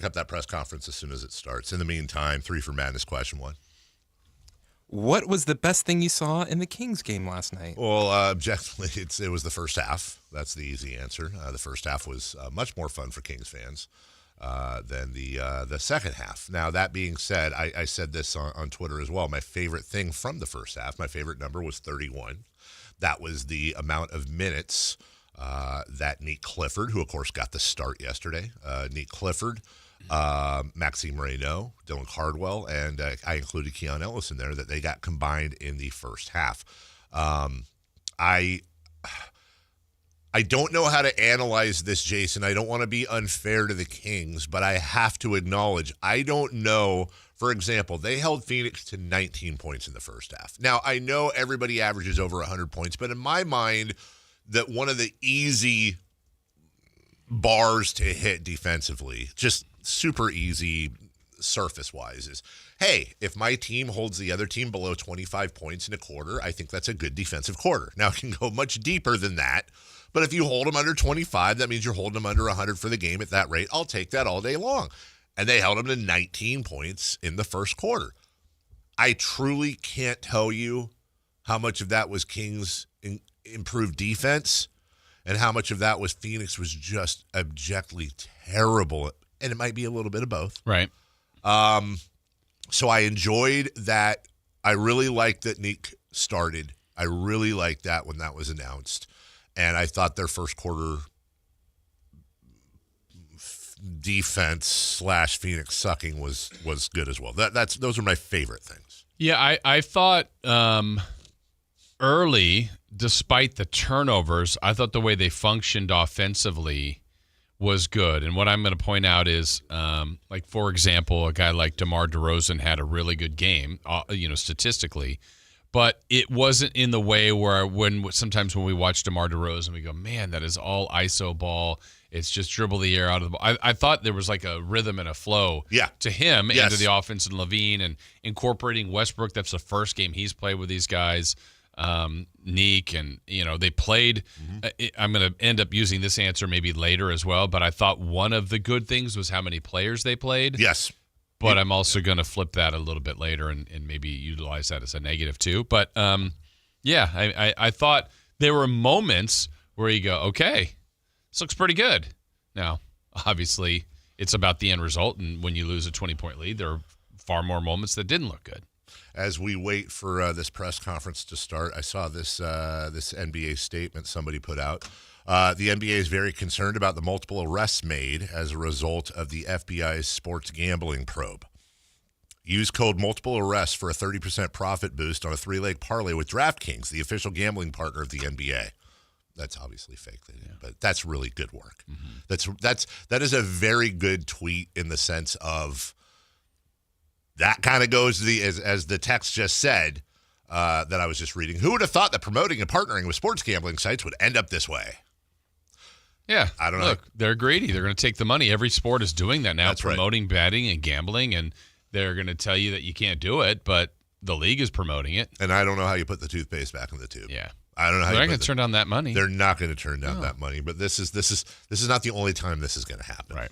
up that press conference as soon as it starts. In the meantime, 3 for Madness question 1. What was the best thing you saw in the Kings game last night? Well, objectively, it was the first half. That's the easy answer. The first half was much more fun for Kings fans than the second half. Now, that being said, I said this on Twitter as well. My favorite thing from the first half, my favorite number was 31. That was the amount of minutes that Nick Clifford, who, of course, got the start yesterday, Nick Clifford, Maxime Reynaud, Dylan Cardwell, and I included Keon Ellis in there, that they got combined in the first half. I don't know how to analyze this, Jason. I don't want to be unfair to the Kings, but I have to acknowledge, I don't know. For example, they held Phoenix to 19 points in the first half. Now, I know everybody averages over 100 points, but in my mind, that one of the easy bars to hit defensively, just super easy surface-wise, is, hey, if my team holds the other team below 25 points in a quarter, I think that's a good defensive quarter. Now, it can go much deeper than that, but if you hold them under 25, that means you're holding them under 100 for the game at that rate. I'll take that all day long. And they held them to 19 points in the first quarter. I truly can't tell you how much of that was Kings' improved defense and how much of that was Phoenix was just objectively terrible. And it might be a little bit of both. Right. So I enjoyed that. I really liked that Nick started. I really liked that when that was announced. And I thought their first quarter defense / Phoenix sucking was good as well. Those are my favorite things. Yeah, I thought early, despite the turnovers, I thought the way they functioned offensively was good. And what I'm going to point out is, like, for example, a guy like DeMar DeRozan had a really good game, statistically, but it wasn't in the way where sometimes when we watch DeMar DeRozan, we go, man, that is all ISO ball. It's just dribble the air out of the ball. I thought there was like a rhythm and a flow to him and to the offense, and Levine, and incorporating Westbrook. That's the first game he's played with these guys. Neek, and they played. I'm going to end up using this answer maybe later as well, but I thought one of the good things was how many players they played. Yes, but I'm also going to flip that a little bit later and maybe utilize that as a negative too. But I thought there were moments where you go, okay, this looks pretty good. Now, obviously, it's about the end result, and when you lose a 20-point lead, there are far more moments that didn't look good. As we wait for this press conference to start, I saw this NBA statement somebody put out. The NBA is very concerned about the multiple arrests made as a result of the FBI's sports gambling probe. Use code multiple arrests for a 30% profit boost on a 3-leg parlay with DraftKings, the official gambling partner of the NBA. That's obviously fake, but that's really good work. That is a very good tweet in the sense of, that kind of goes to as the text just said that I was just reading. Who would have thought that promoting and partnering with sports gambling sites would end up this way? Yeah. I don't know. Look, they're greedy. They're going to take the money. Every sport is doing that now, That's promoting betting and gambling, and they're going to tell you that you can't do it, but the league is promoting it. And I don't know how you put the toothpaste back in the tube. Yeah. I don't know how they're not going to turn down that money. They're not going to turn down that money, but this is not the only time this is going to happen. Right.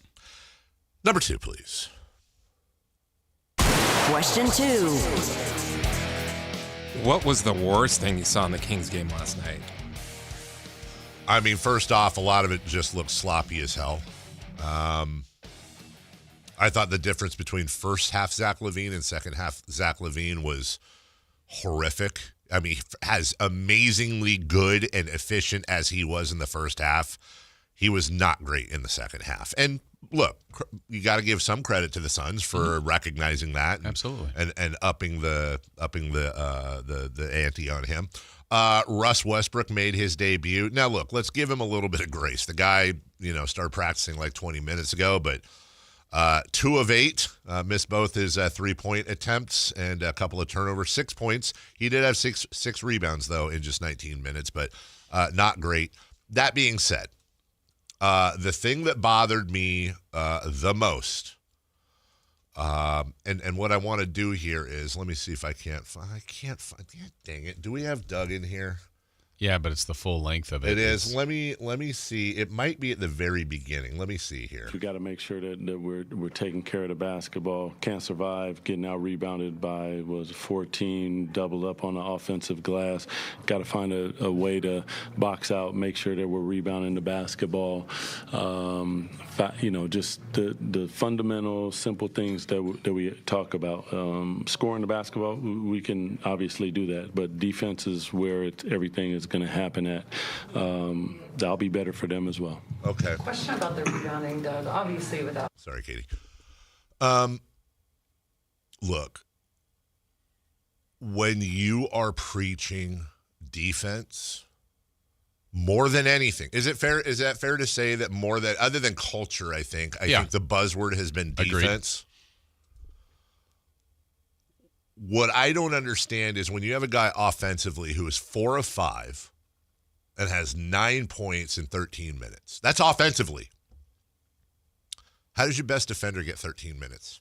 Number 2, please. Question 2. What was the worst thing you saw in the Kings game last night? I mean, first off, a lot of it just looked sloppy as hell. I thought the difference between first half Zach LaVine and second half Zach LaVine was horrific. I mean, as amazingly good and efficient as he was in the first half, he was not great in the second half. And look, you got to give some credit to the Suns for recognizing that, absolutely, and upping the ante on him. Russ Westbrook made his debut. Now, look, let's give him a little bit of grace. The guy, started practicing like 20 minutes ago, but 2 of 8, missed both his 3-point attempts and a couple of turnovers. 6 points. He did have six rebounds though in just 19 minutes, but not great. That being said, the thing that bothered me the most, and what I want to do here is, let me see if I can't find. God dang it! Do we have Doug in here? Yeah, but it's the full length of it. It is. Let me see. It might be at the very beginning. Let me see here. We got to make sure that we're taking care of the basketball. Can't survive getting out rebounded by 14, double up on the offensive glass. Got to find a way to box out, make sure that we're rebounding the basketball. Just the fundamental, simple things that we talk about. Scoring the basketball, we can obviously do that, but defense is where everything is going to happen at. That'll be better for them as well. Okay. Question about the rebounding, Doug. Obviously, without. Sorry, Katie. Look, when you are preaching defense more than anything, is that fair to say that more than other than culture? I think the buzzword has been defense. What I don't understand is when you have a guy offensively who is 4 of 5 and has 9 points in 13 minutes. That's offensively. How does your best defender get 13 minutes?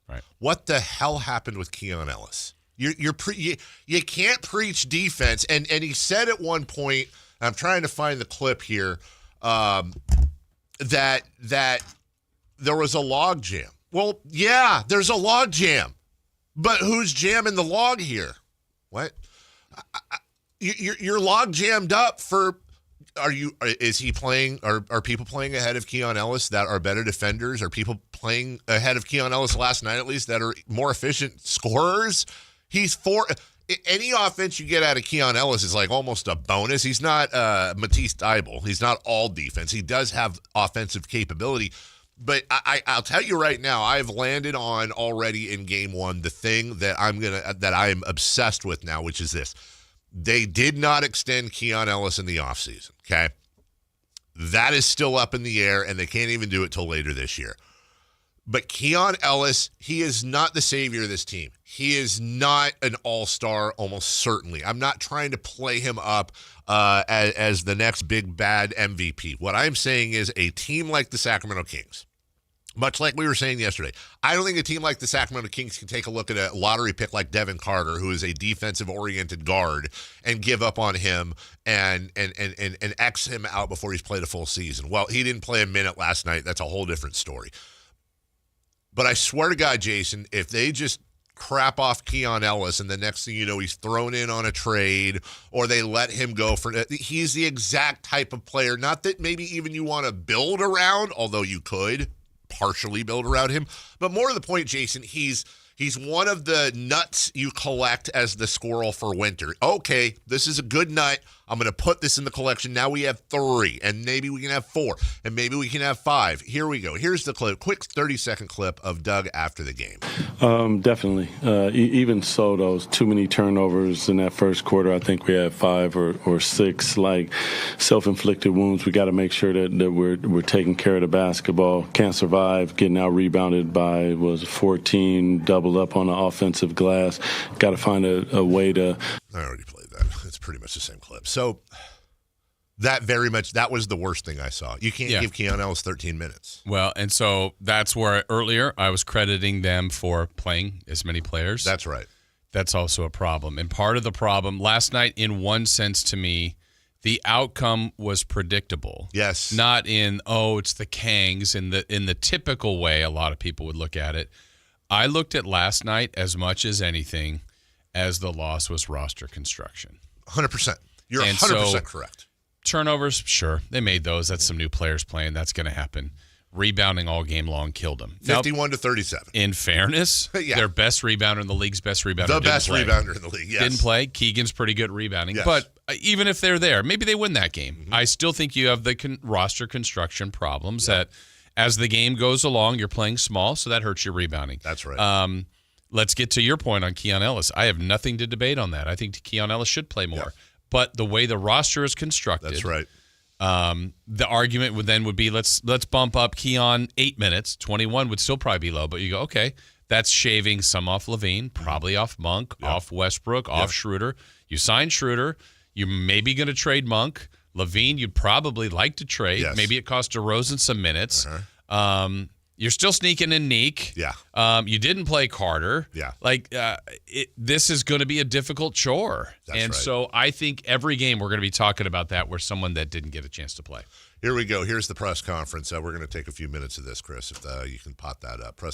Right. What the hell happened with Keon Ellis? You can't preach defense. And he said at one point, I'm trying to find the clip here, that there was a log jam. Well, yeah, there's a log jam. But who's jamming the log here? What? You're log jammed up for. Is he playing? Are people playing ahead of Keon Ellis that are better defenders? Are people playing ahead of Keon Ellis last night at least that are more efficient scorers? He's any offense you get out of Keon Ellis is like almost a bonus. He's not Matisse Thybulle. He's not all defense. He does have offensive capability. But I'll tell you right now, I've landed on already in game one the thing that I am obsessed with now, which is this. They did not extend Keon Ellis in the offseason, okay? That is still up in the air, and they can't even do it till later this year. But Keon Ellis, he is not the savior of this team. He is not an all-star, almost certainly. I'm not trying to play him up as the next big bad MVP. What I'm saying is a team like the Sacramento Kings, much like we were saying yesterday, I don't think a team like the Sacramento Kings can take a look at a lottery pick like Devin Carter, who is a defensive-oriented guard, and give up on him and X him out before he's played a full season. Well, he didn't play a minute last night. That's a whole different story. But I swear to God, Jason, if they just crap off Keon Ellis and the next thing you know he's thrown in on a trade or they let him go he's the exact type of player, not that maybe even you want to build around, although you could partially build around him, but more to the point, Jason, he's one of the nuts you collect as the squirrel for winter. Okay, this is a good nut. I'm going to put this in the collection. Now we have 3, and maybe we can have 4, and maybe we can have 5. Here we go. Here's the clip, quick 30-second clip of Doug after the game. Definitely. Even so, those too many turnovers in that first quarter. I think we had 5 or 6 like self-inflicted wounds. We got to make sure that we're taking care of the basketball. Can't survive getting out rebounded by 14, double up on the offensive glass. Got to find a way to. I already played that. It's pretty much the same clip. So that was the worst thing I saw. You can't give Keon Ellis 13 minutes. Well, and so that's where earlier I was crediting them for playing as many players. That's right. That's also a problem. And part of the problem last night, in one sense to me, the outcome was predictable. Yes. Not in, it's the Kangs in the typical way a lot of people would look at it. I looked at last night as much as anything as the loss was roster construction. 100%. You're 100% correct. Turnovers, sure. They made those. That's some new players playing. That's going to happen. Rebounding all game long killed them. 51-37. In fairness, their best rebounder in the league's best rebounder The best rebounder in the league, yes. Didn't play. Keegan's pretty good at rebounding. Yes. But even if they're there, maybe they win that game. Mm-hmm. I still think you have the roster construction problems that as the game goes along, you're playing small, so that hurts your rebounding. That's right. Let's get to your point on Keon Ellis. I have nothing to debate on that. I think Keon Ellis should play more. Yeah. But the way the roster is constructed, that's right. The argument would be let's bump up Keon 8 minutes. 21 would still probably be low, but you go, okay, that's shaving some off Levine, probably off Monk, off Westbrook, off Schroeder. You sign Schroeder. You're maybe going to trade Monk. Levine, you'd probably like to trade. Yes. Maybe it costs DeRozan some minutes. You're still sneaking in Neek. Yeah. You didn't play Carter. Yeah. This is going to be a difficult chore. That's right. So I think every game we're going to be talking about that where someone that didn't get a chance to play. Here we go. Here's the press conference. We're going to take a few minutes of this, Chris, if you can pot that up. Press